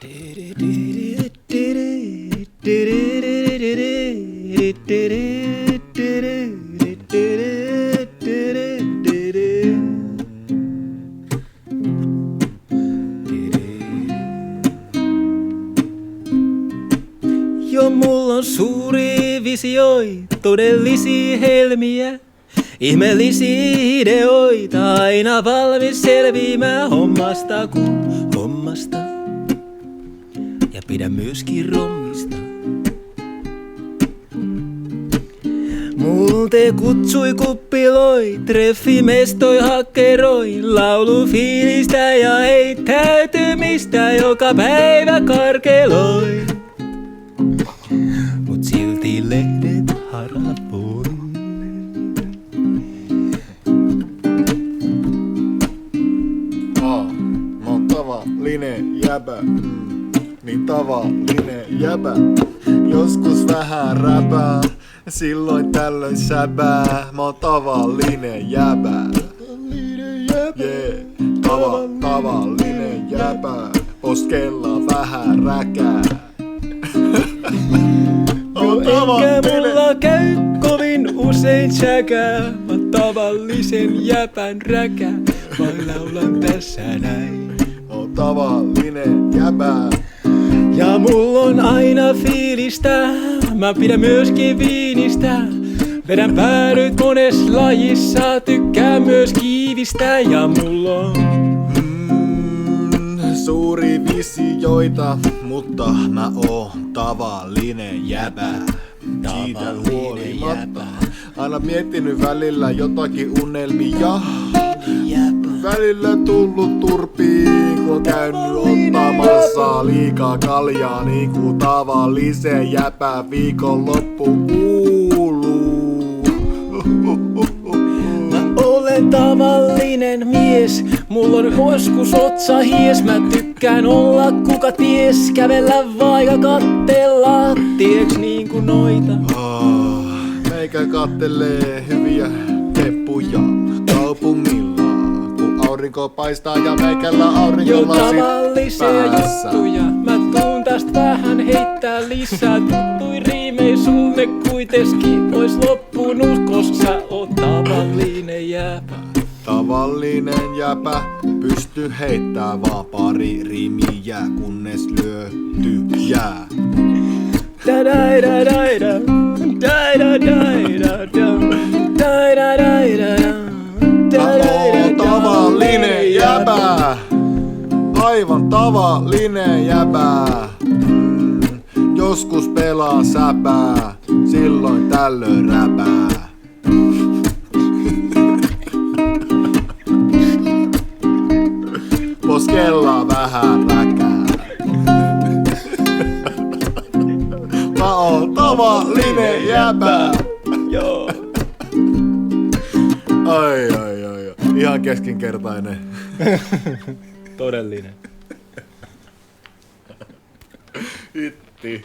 Jo mulla on suuri visioi, todellisia helmiä. Ihmeellisiä ideoita, aina valmis selviämään hommasta kuin hommasta. Ja pidän myöskin rommista. Multe kutsui kuppiloi, treffimestoi hakkeroi, laulu fiilistä ja heittäytymistä joka päivä karkeloi. Mut silti lehdet harapoi. Mä oon tavallinen jäbä, niin tavallinen jäbä. Joskus vähän räpää, silloin tällöin säbää. Mä oon tavallinen jäbä. Yeah. Tavallinen jäbä. Poskella vähän räkää. Enkä mulla käy kovin usein säkää. Mä oon tavallisen jäpän räkä. Mä laulan tässä näin. Oon tavallinen jäbä. Ja mulla on aina fiilistä. Mä pidän myöskin viinistä. Vedän päädyt monessa lajissa. Tykkään myös kiivistä. Ja mulla on suuri visioita, mutta mä oon tavallinen jäbä. Siitä huolimatta aina miettinyt välillä jotakin unelmia. Välillä tullut turpiin, kun on käynyt ottamassa liikaa kaljaa, niin kuin tavallisen jäpä viikonloppu kuuluu. Mä olen tavallinen mies, mulla on joskus otsa hies. Mä tykkään olla kuka ties, kävellä vaikka kattella, tieks niinku noita. Meikä kattelee hyviä teppuja kaupungilla, kun aurinko paistaa ja meikällä aurinkolla jo tavallisia juttuja, mä tuun tästä vähän heittää lisää. Tuttui riimei sulle kuitenkin ois loppunut, koska sä oot tavallinen jäpä. Tavallinen jäpä pysty heittää vaan pari riimiä, kunnes lyö tyhjää. Mä oon tavallinen jäbä, aivan tavallinen jäbä. Joskus pelaa säpää, silloin tällöin räpää. Poskella vähän räkää. Mä oon tavallinen jäbä. Joo. Ai. Ihan keskinkertainen. Todellinen. Hitti.